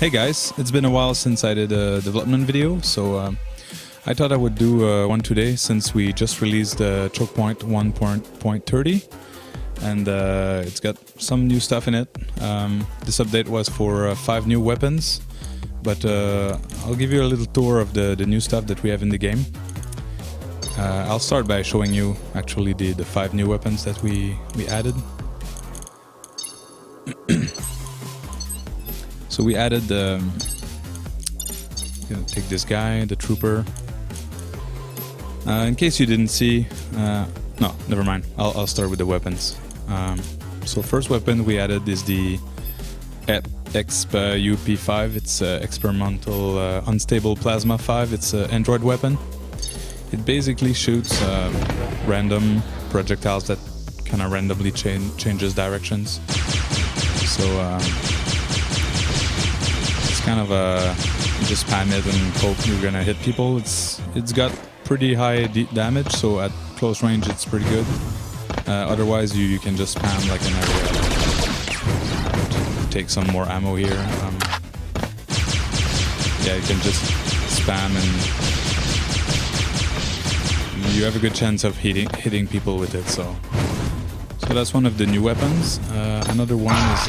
Hey guys, it's been a while since I did a development video, so I thought I would do one today since we just released Choke Point 1.30 and it's got some new stuff in it. This update was for 5 new weapons, but I'll give you a little tour of the new stuff that we have in the game. I'll start by showing you actually the 5 new weapons that we added. So we added gonna take this guy, the trooper. In case you didn't see, no, never mind. I'll start with the weapons. So first weapon we added is the EXP UP5. It's experimental unstable plasma 5. It's an Android weapon. It basically shoots random projectiles that kind of randomly changes directions. So it's kind of just spam it and hope you're gonna hit people. It's got pretty high damage, so at close range it's pretty good. Otherwise you can just spam like an area. Take some more ammo here. Yeah, you can just spam and you have a good chance of hitting people with it. So that's one of the new weapons. Another one is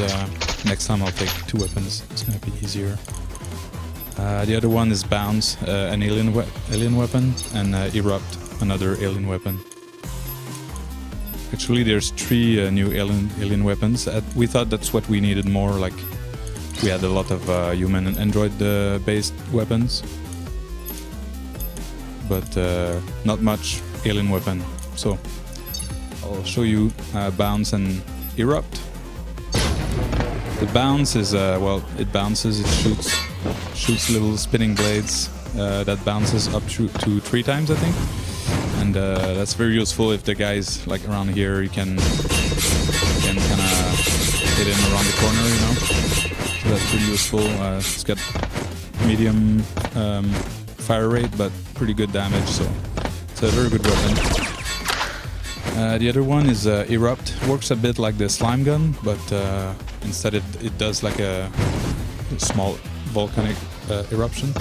next time I'll take 2 weapons. It's gonna be easier. The other one is Bounce, an alien weapon, and Erupt, another alien weapon. Actually, there's 3 new alien weapons. We thought that's what we needed more. Like we had a lot of human and android based weapons, but not much alien weapon. So I'll show you Bounce and Erupt. The Bounce is well, it bounces, it shoots little spinning blades that bounces up to 3 times, I think, and that's very useful if the guy's like around here. You can kind of hit him around the corner, you know. So that's pretty useful. It's got medium fire rate, but pretty good damage, so it's a very good weapon. The other one is Erupt. Works a bit like the slime gun, but instead it does like a small volcanic eruption.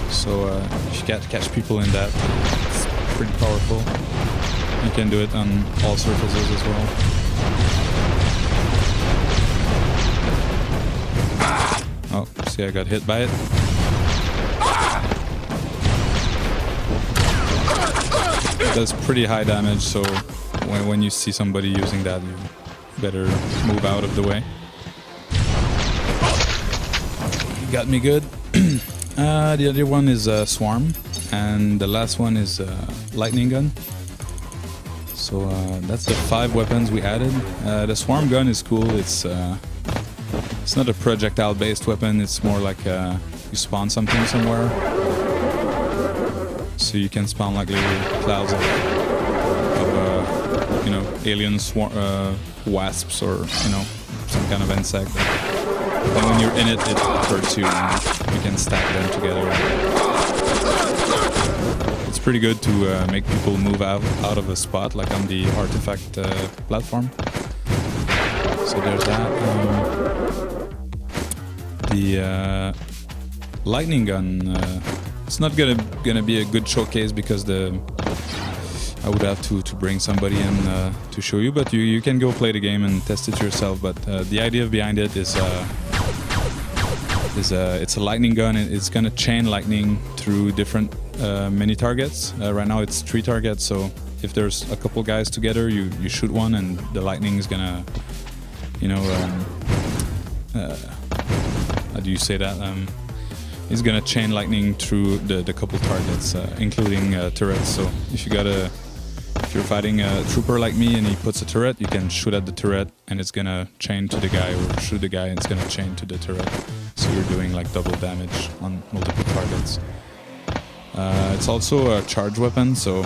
So if you catch people in that, it's pretty powerful. You can do it on all surfaces as well. Oh, see, I got hit by it. It does pretty high damage, so when you see somebody using that, you better move out of the way. You got me good. The other one is Swarm, and the last one is Lightning Gun. So that's the 5 weapons we added. The Swarm gun is cool. It's not a projectile-based weapon. It's more like you spawn something somewhere. So you can spawn like little clouds of you know, alien wasps or, you know, some kind of insect. And when you're in it, it hurts you and you can stack them together. It's pretty good to make people move out of a spot, like on the artifact platform. So there's that. The lightning gun. It's not gonna be a good showcase because I would have to bring somebody in to show you, but you can go play the game and test it yourself. But the idea behind it is it's a lightning gun, and it's gonna chain lightning through different mini targets. Right now it's 3 targets, so if there's a couple guys together, you shoot one, and the lightning is gonna, you know, how do you say that? It's gonna chain lightning through the couple targets, including turrets. So if you're fighting a trooper like me and he puts a turret, you can shoot at the turret and it's gonna chain to the guy, or shoot the guy and it's gonna chain to the turret. So you're doing like double damage on multiple targets. It's also a charge weapon, so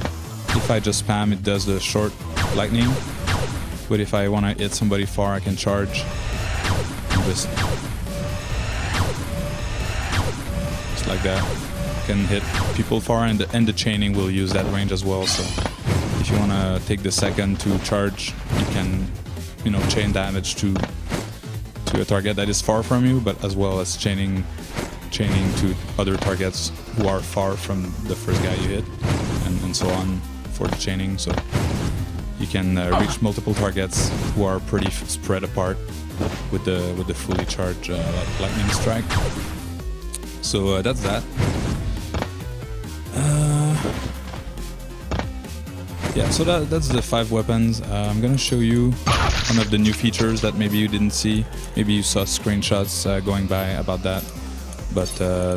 if I just spam, it does the short lightning. But if I want to hit somebody far, I can charge and just like that. You can hit people far, and the chaining will use that range as well. So if you want to take the second to charge, you can, you know, chain damage to to a target that is far from you, but as well as chaining to other targets who are far from the first guy you hit, and so on for the chaining. So you can reach multiple targets who are pretty spread apart with the fully charged lightning strike. So that's that. Yeah, so that's the 5 weapons. I'm gonna show you one of the new features that maybe you didn't see. Maybe you saw screenshots going by about that. But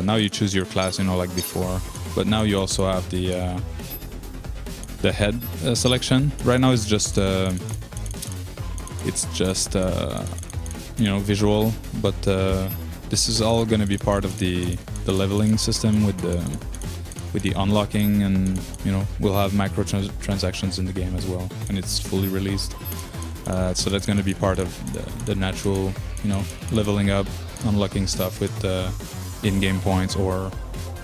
now you choose your class, you know, like before. But now you also have the head selection. Right now it's just you know, visual. But this is all gonna be part of the leveling system with the unlocking, and you know, we'll have microtransactions in the game as well, and it's fully released. So that's going to be part of the natural, you know, leveling up, unlocking stuff with in-game points, or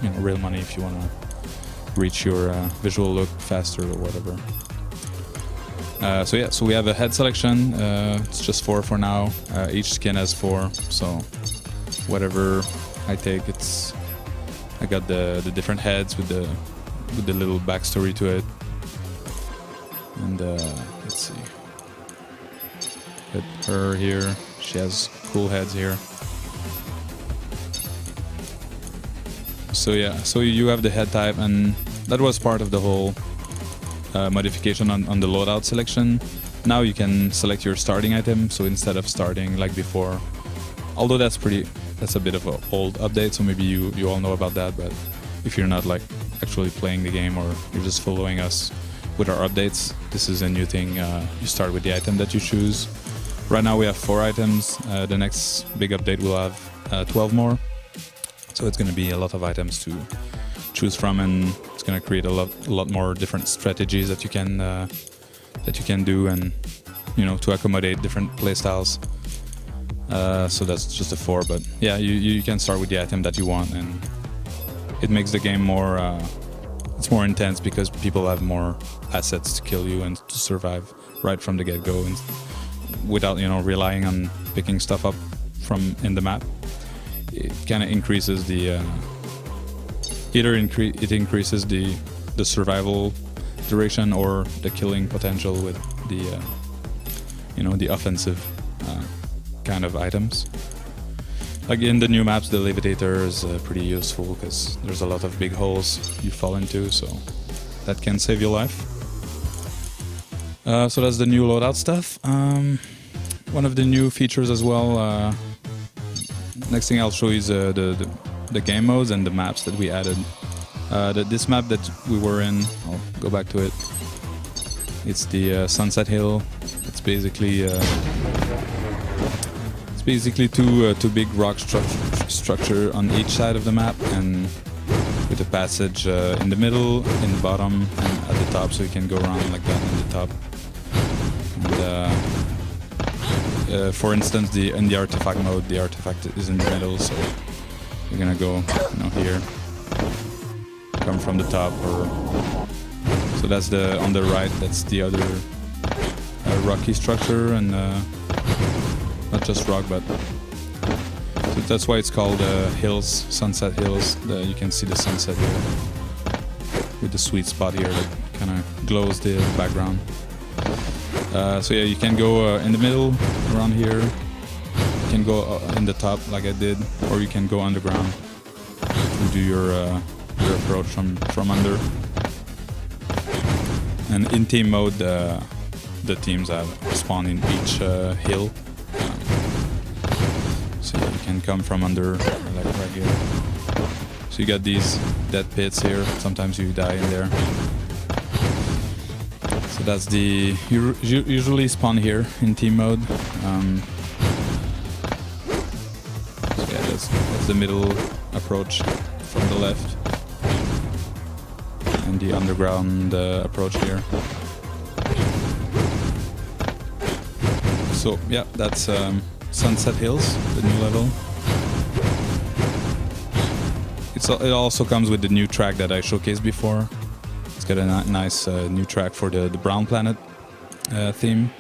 you know, real money if you want to reach your visual look faster or whatever. So yeah, so we have a head selection. It's just 4 for now. Each skin has 4, so whatever I take, I got the different heads with the little backstory to it. And let's see. Got her here. She has cool heads here. So yeah, so you have the head type, and that was part of the whole modification on the loadout selection. Now you can select your starting item, so instead of starting like before, although that's a bit of an old update, so maybe you all know about that, but if you're not like actually playing the game, or you're just following us with our updates, this is a new thing. You start with the item that you choose. Right now we have 4 items. The next big update will have 12 more. So it's going to be a lot of items to choose from, and it's going to create a lot more different strategies that you can do, and you know, to accommodate different playstyles. So that's just a 4, but yeah, you can start with the item that you want, and it makes the game more it's more intense because people have more assets to kill you and to survive right from the get-go, and without, you know, relying on picking stuff up from in the map. It kind of increases the it increases the survival duration or the killing potential with the you know, the offensive kind of items. Like in the new maps, the levitator is pretty useful because there's a lot of big holes you fall into, so that can save your life. So that's the new loadout stuff. One of the new features as well. Next thing I'll show you is the game modes and the maps that we added. This map that we were in, I'll go back to it. It's the Sunset Hill. It's basically two big rock structure on each side of the map, and with a passage in the middle, in the bottom, and at the top, so you can go around like that in the top. And, for instance, in the artifact mode, the artifact is in the middle, so you're gonna go, you know, here, come from the top, or so that's on the right. That's the other rocky structure, and not just rock, but so that's why it's called Hills, Sunset Hills. You can see the sunset here with the sweet spot here that kind of glows the background. So yeah, you can go in the middle around here. You can go in the top like I did, or you can go underground and do your approach from under. And in team mode, the teams have spawned in each hill. So you can come from under, like right here. So you got these dead pits here. Sometimes you die in there. So that's you usually spawn here in team mode. So yeah, that's the middle approach from the left, and the underground approach here. So yeah, that's Sunset Hills, the new level. It also comes with the new track that I showcased before. It's got a nice new track for the Brown Planet theme.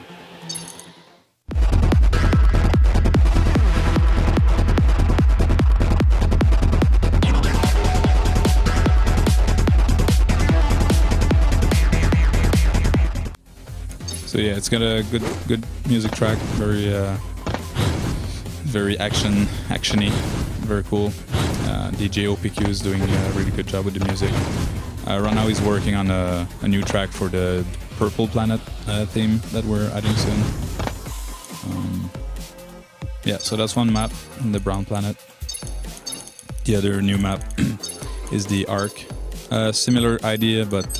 So yeah, it's got a good music track, very actiony, very cool. DJ OPQ is doing a really good job with the music. Right now he's working on a new track for the Purple Planet theme that we're adding soon. Yeah, so that's one map, the Brown Planet. The other new map is the Ark. Similar idea, but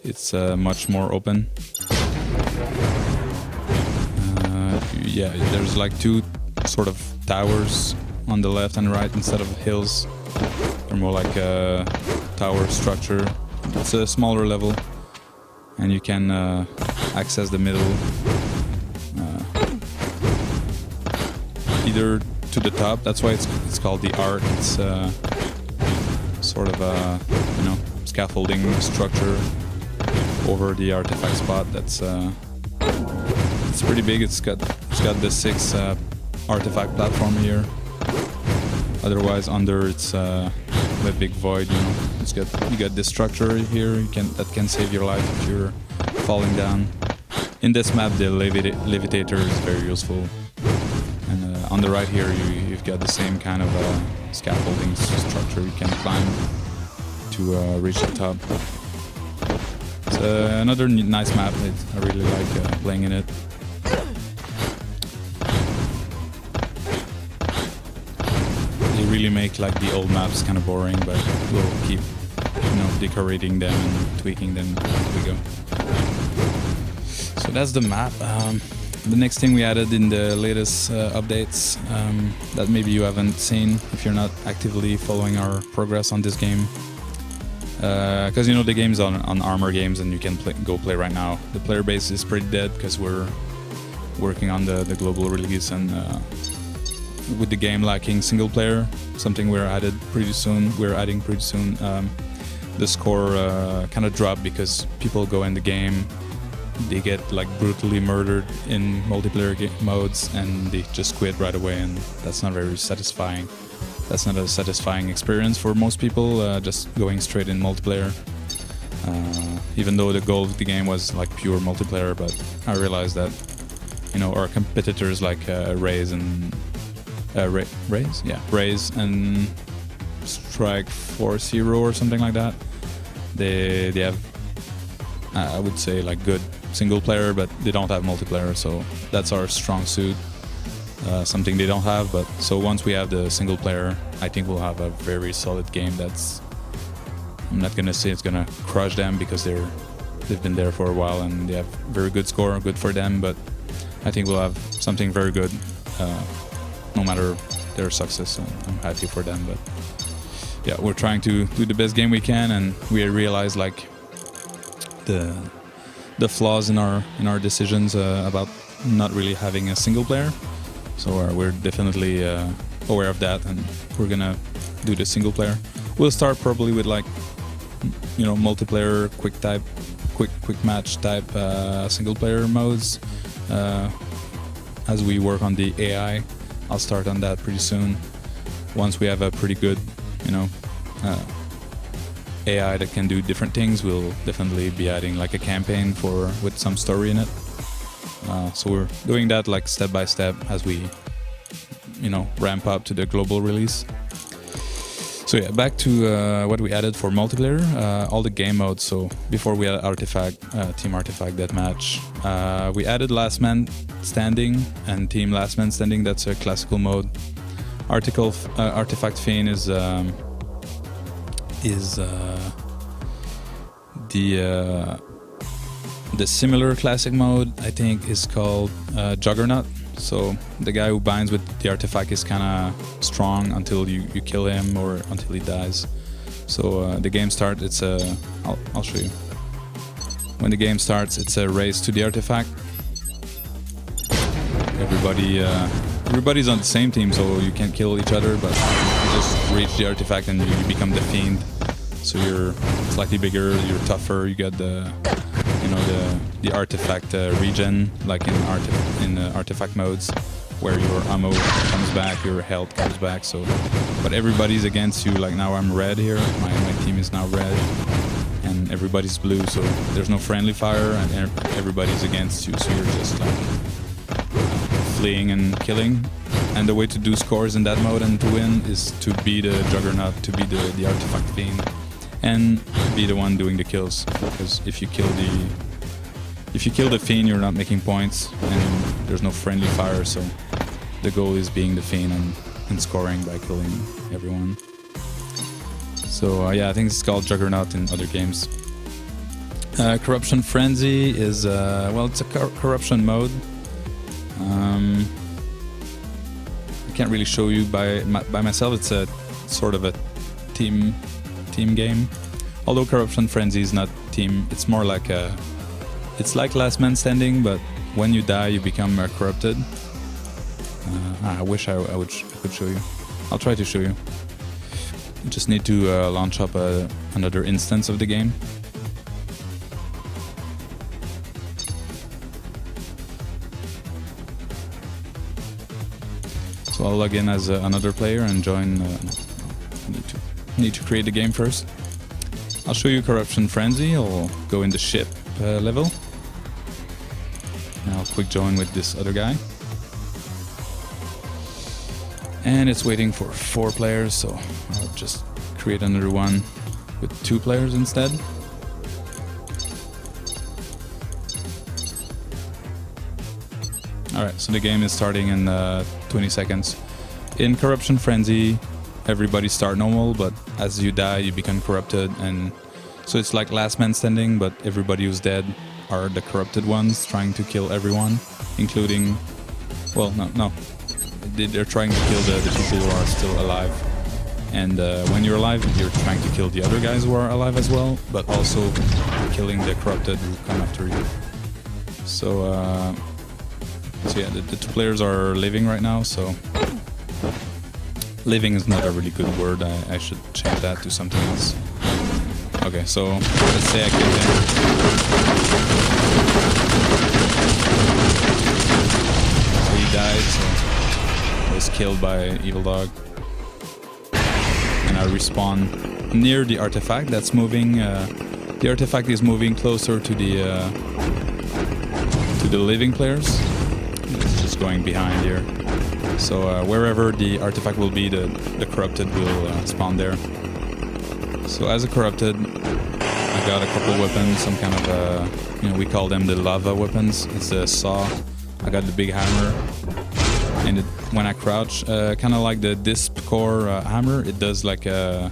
it's much more open. Yeah, there's like two sort of towers on the left and right instead of hills. They're more like a tower structure. It's a smaller level, and you can access the middle either to the top. That's why it's called the Ark. It's sort of a scaffolding structure over the artifact spot. That's it's pretty big. It's got the 6 artifact platform here. Otherwise, under it's a big void. You got this structure here. That can save your life if you're falling down. In this map, the levitator is very useful. And on the right here, you've got the same kind of scaffolding structure you can climb to reach the top. It's another nice map. I really like playing in it. They really make like the old maps kind of boring, but we'll keep decorating them and tweaking them as we go. So that's the map. The next thing we added in the latest updates that maybe you haven't seen if you're not actively following our progress on this game, because the game's on Armor Games and you can go play right now. The player base is pretty dead because we're working on the global release, and with the game lacking single player, something we're adding pretty soon. The score kind of dropped because people go in the game, they get like brutally murdered in multiplayer modes, and they just quit right away, and that's not very satisfying. That's not a satisfying experience for most people, just going straight in multiplayer. Even though the goal of the game was like pure multiplayer, but I realized that our competitors like Raze and Raze and Strike Force Hero or something like that. They have I would say like good single player, but they don't have multiplayer, so that's our strong suit. Something they don't have, but so once we have the single player, I think we'll have a very solid game. I'm not gonna say it's gonna crush them because they've been there for a while and they have very good score, good for them, but I think we'll have something very good no matter their success. I'm happy for them, but yeah, we're trying to do the best game we can, and we realize like the flaws in our decisions about not really having a single player. So we're definitely aware of that, and we're gonna do the single player. We'll start probably with like multiplayer, quick match type single player modes. As we work on the AI, I'll start on that pretty soon. Once we have a pretty good AI that can do different things, we'll definitely be adding like a campaign with some story in it. So we're doing that like step by step as we ramp up to the global release. So yeah, back to what we added for multiplayer, all the game modes. So before we had Team Artifact Deathmatch, we added Last Man Standing and Team Last Man Standing. That's a classical mode. Artifact Fiend is the similar classic mode, I think, is called Juggernaut. So the guy who binds with the artifact is kind of strong until you kill him or until he dies. So the game starts, I'll show you. When the game starts, it's a race to the artifact. Everybody's on the same team, so you can kill each other, but you just reach the artifact and you become the Fiend. So you're slightly bigger, you're tougher, you got the artifact regen, like in artifact modes, where your ammo comes back, your health comes back. So, but everybody's against you. Like now I'm red here, my team is now red, and everybody's blue, so there's no friendly fire and everybody's against you, so you're just like fleeing and killing. And the way to do scores in that mode and to win is to be the Juggernaut, to be the Artifact Fiend, and be the one doing the kills. Because if you kill the Fiend, you're not making points, and there's no friendly fire, so the goal is being the Fiend and scoring by killing everyone. So yeah, I think it's called Juggernaut in other games. Corruption Frenzy is, well, it's a corruption mode. I can't really show you by myself. It's a sort of a team game. Although Corruption Frenzy is not team, it's more like it's like Last Man Standing, but when you die, you become corrupted. I wish I could show you. I'll try to show you. You just need to launch up another instance of the game. So I'll log in as another player and join. Need to create the game first. I'll show you Corruption Frenzy. I'll go in the ship level. And I'll quick join with this other guy. And it's waiting for 4 players, so I'll just create another one with 2 players instead. Alright, so the game is starting in 20 seconds. In Corruption Frenzy, everybody start normal, but as you die, you become corrupted, and so it's like Last Man Standing, but everybody who's dead are the corrupted ones trying to kill everyone, including, well, no. They're trying to kill the people who are still alive. And when you're alive, you're trying to kill the other guys who are alive as well, but also killing the corrupted who come after you. So yeah, the 2 players are living right now, so... Living is not a really good word, I should change that to something else. Okay, so let's say I killed him. So he died, so I was killed by Evil Dog. And I respawn near the artifact that's moving. The artifact is moving closer to the living players. It's just going behind here. So wherever the artifact will be, the corrupted will spawn there. So as a corrupted, I got a couple weapons, some kind of we call them the lava weapons. It's a saw. I got the big hammer, and when I crouch, kind of like the disp core hammer, it does like a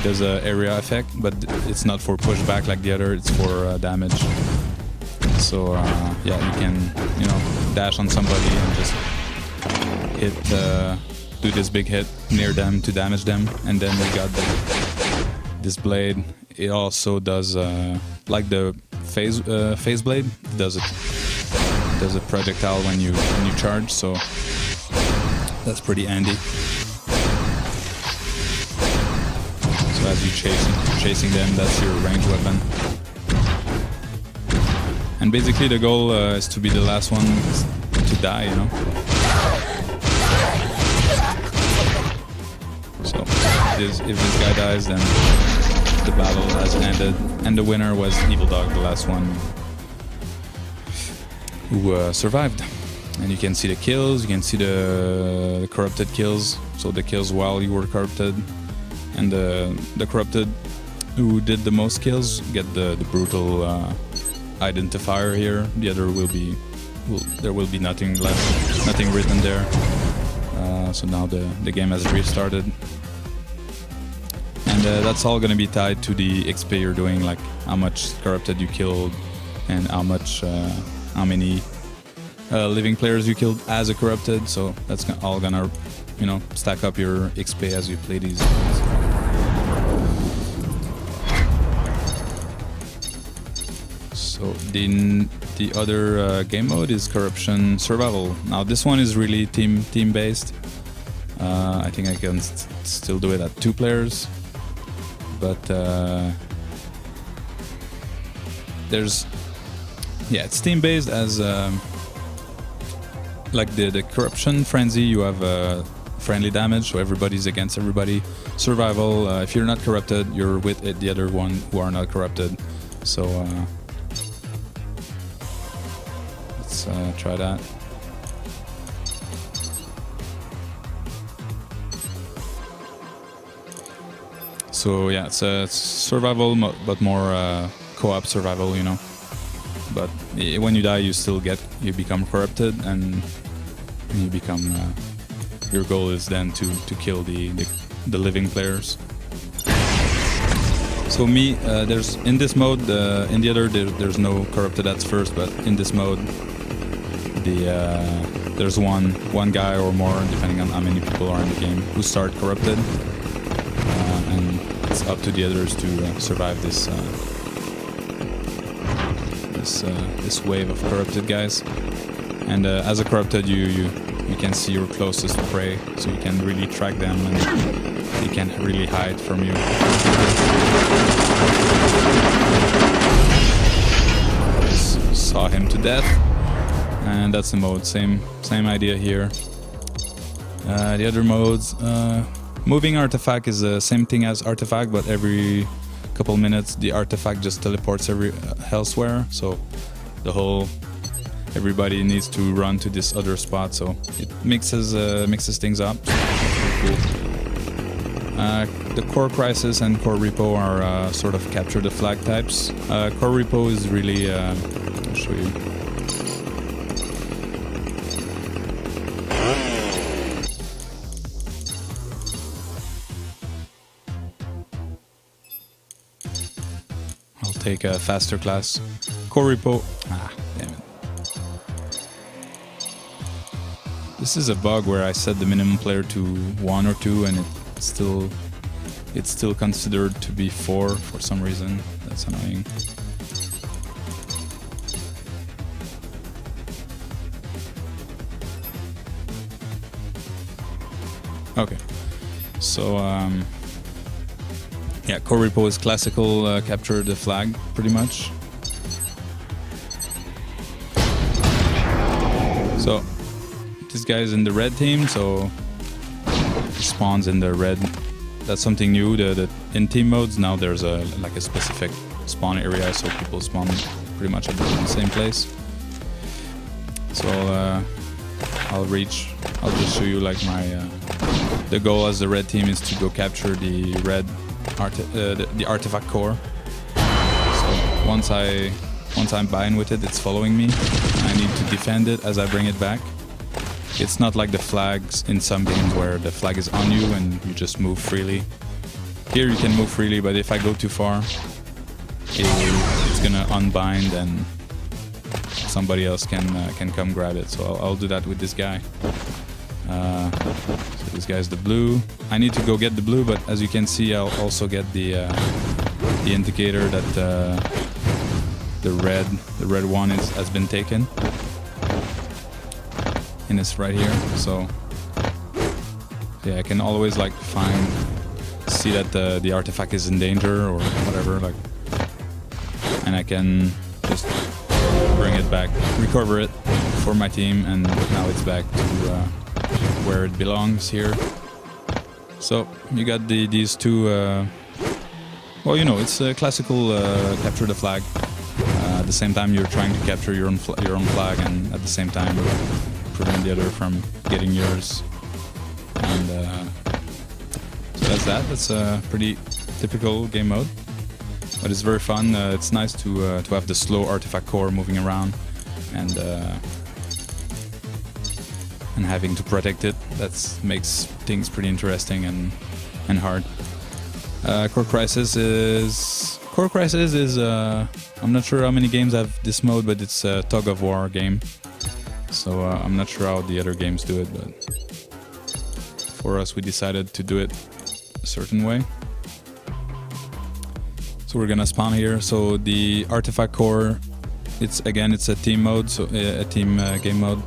area effect, but it's not for pushback like the other. It's for damage. So yeah, you can dash on somebody and just hit, do this big hit near them to damage them, and then we got this blade. It also does like the phase blade. It does a projectile when you charge, so that's pretty handy. So as you're chasing them, that's your range weapon. And basically the goal is to be the last one to die, So if this guy dies, then the battle has ended, and the winner was Evil Dog, the last one who survived. And you can see the kills, you can see the corrupted kills, so the kills while you were corrupted, and the corrupted who did the most kills get the brutal identifier here. The other there will be nothing left, nothing written there. So now the game has restarted, and that's all gonna be tied to the XP you're doing, like how much corrupted you killed and how many living players you killed as a corrupted. So that's all gonna stack up your XP as you play these games. So the other game mode is Corruption Survival. Now this one is really team based. I think I can still do it at 2 players, but it's team based as like the Corruption Frenzy. You have friendly damage, so everybody's against everybody. Survival, if you're not corrupted, you're with the other one who are not corrupted. So let's try that. So yeah, it's a survival, but more co-op survival, you know. But when you die, you become corrupted, and you become. Your goal is then to kill the living players. So me, there's in this mode, in the other there's no corrupted at first, but in this mode, there's one guy or more, depending on how many people are in the game, who start corrupted, and it's up to the others to survive this this wave of corrupted guys. And as a corrupted, you can see your closest prey, so you can really track them, and they can't really hide from you. Just saw him to death, and that's the mode. Same idea here. The other modes, moving artifact is the same thing as artifact, but every couple minutes the artifact just teleports elsewhere. So everybody needs to run to this other spot, so it mixes things up. Cool. The core crisis and core repo are sort of capture the flag types. Core repo is really I'll show you. I'll take a faster class. Core repo. Damn it. This is a bug where I set the minimum player to 1 or 2, and it's still considered to be 4 for some reason. That's annoying. Okay, so yeah, core repo is classical, capture the flag pretty much. So this guy is in the red team, so he spawns in the red. That's something new. The in team modes now there's a specific spawn area, so people spawn pretty much at the same place. So I'll just show you like my the goal as the red team is to go capture the red the artifact core. So once I'm bind with it, it's following me. I need to defend it as I bring it back. It's not like the flags in some games where the flag is on you and you just move freely. Here you can move freely, but if I go too far, it's gonna unbind and somebody else can come grab it. So I'll do that with this guy. So this guy's the blue. I need to go get the blue, but as you can see, I'll also get the indicator that the red one has been taken. And it's right here. So yeah, I can always like see that the artifact is in danger or whatever, like, and I can just bring it back, recover it for my team, and now it's back to where it belongs here. So you got these two. Well, you know, it's a classical capture the flag. At the same time, you're trying to capture your own flag, and at the same time prevent the other from getting yours. And so that's that. That's a pretty typical game mode, but it's very fun. It's nice to have the slow artifact core moving around and having to protect it. That makes things pretty interesting and hard. Core Crisis is I'm not sure how many games have this mode, but it's a tug of war game. So I'm not sure how the other games do it, but for us we decided to do it a certain way. So we're gonna spawn here. So the artifact core, it's a team mode, so a team game mode.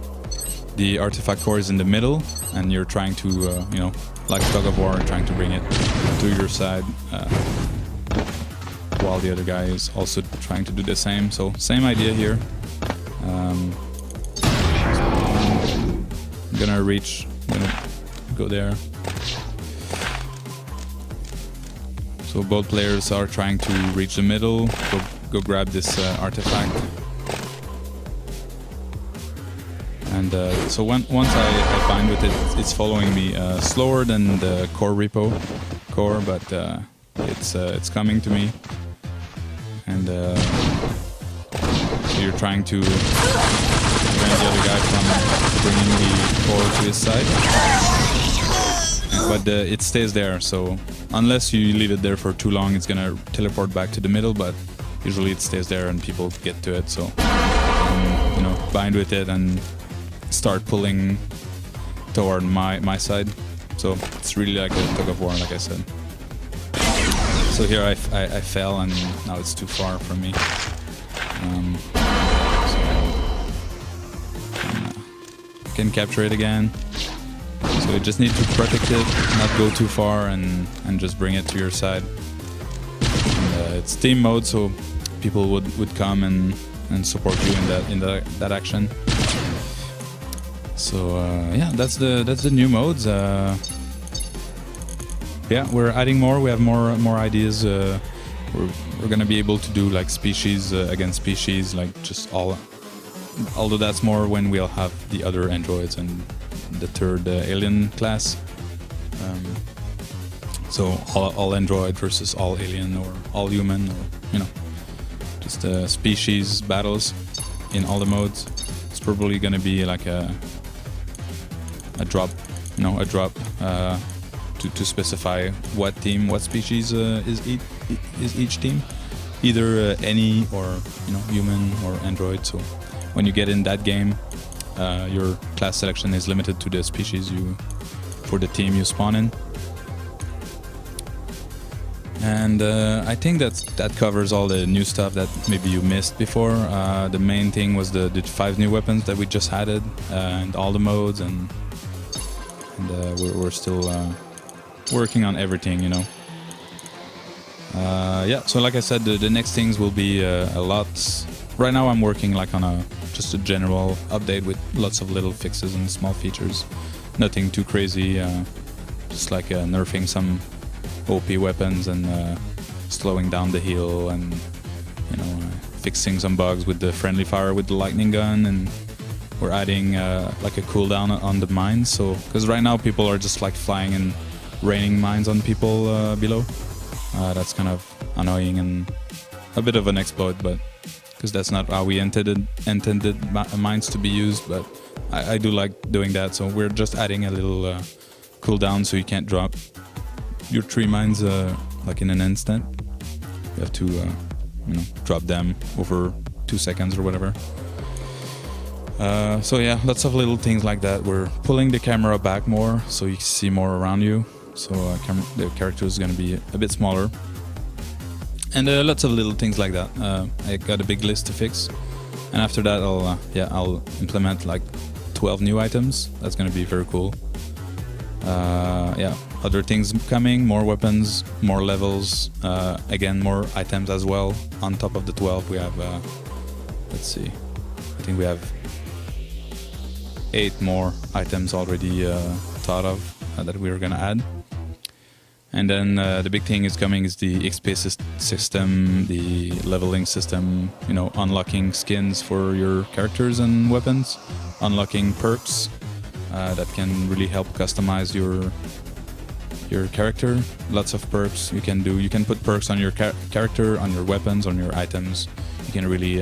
The artifact core is in the middle, and you're trying to, you know, like tug of war, trying to bring it to your side, while the other guy is also trying to do the same. So same idea here. I'm gonna go there. So both players are trying to reach the middle, go grab this artifact. And so once I bind with it, it's following me slower than the core, but it's coming to me. And so you're trying to prevent the other guy from bringing the core to his side. But it stays there, so unless you leave it there for too long, it's gonna teleport back to the middle, but usually it stays there and people get to it, so you know, bind with it and start pulling toward my side. So it's really like a tug of war, like I said. So here I fell and now it's too far from me. Can capture it again. So you just need to protect it, not go too far, and just bring it to your side. And, it's team mode, so people would come and support you in that action. So yeah, that's the new modes. Yeah, we're adding more. We have more ideas. We're gonna be able to do like species against species, like just all. Although that's more when we'll have the other androids and the third alien class. So all android versus all alien or all human, or you know, just species battles in all the modes. It's probably gonna be like a drop, to specify what species is each team, either any or human or android. So when you get in that game, your class selection is limited to the species for the team you spawn in. And I think that covers all the new stuff that maybe you missed before. The main thing was the 5 new weapons that we just added, and all the modes, and we're still working on everything, yeah, so like I said, the next things will be a lot. Right now I'm working like on just a general update with lots of little fixes and small features. Nothing too crazy, just like nerfing some OP weapons and slowing down the heal, and fixing some bugs with the friendly fire with the lightning gun, and we're adding like a cooldown on the mines. So because right now people are just like flying and raining mines on people below. That's kind of annoying and a bit of an exploit, but because that's not how we intended mines to be used. But I do like doing that, so we're just adding a little cooldown so you can't drop your 3 mines like in an instant. You have to drop them over 2 seconds or whatever. So yeah, lots of little things like that. We're pulling the camera back more so you can see more around you. So the character is going to be a bit smaller. And lots of little things like that. I got a big list to fix. And after that I'll implement like 12 new items. That's going to be very cool. Yeah, other things coming, more weapons, more levels, again more items as well. On top of the 12 we have, let's see, I think we have 8 more items already thought of that we're gonna add. And then the big thing is coming is the XP system, the leveling system, unlocking skins for your characters and weapons, unlocking perks that can really help customize your character. Lots of perks you can do. You can put perks on your character, on your weapons, on your items. You can really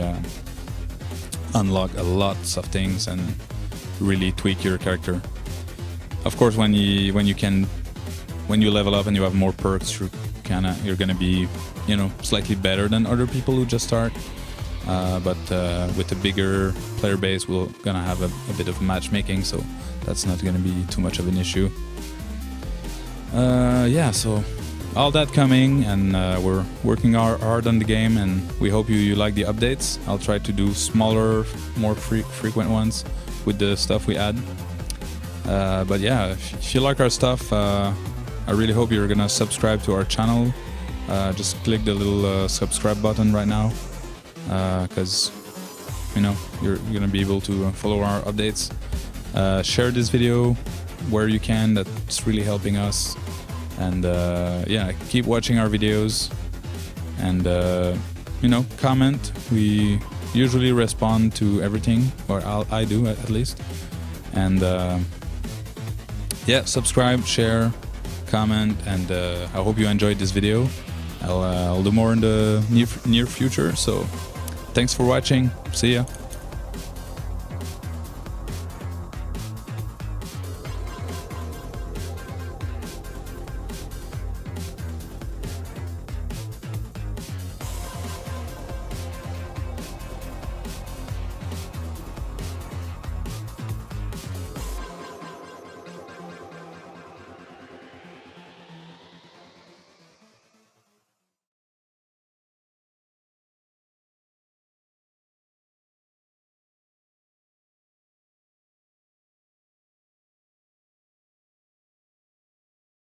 unlock a lots of things and really tweak your character. Of course, when you level up and you have more perks, you're gonna be slightly better than other people who just start. But with a bigger player base, we're gonna have a bit of matchmaking, so that's not gonna be too much of an issue. Yeah, so all that coming, and we're working hard on the game, and we hope you like the updates. I'll try to do smaller, more frequent ones with the stuff we add. But yeah, if you like our stuff, I really hope you're gonna subscribe to our channel. Just click the little subscribe button right now, because you're gonna be able to follow our updates. Share this video, where you can. That's really helping us. And yeah, keep watching our videos, and you know, comment. We usually respond to everything, or I do at least. And yeah, subscribe, share, comment, and I hope you enjoyed this video. I'll do more in the near future. So thanks for watching. See ya.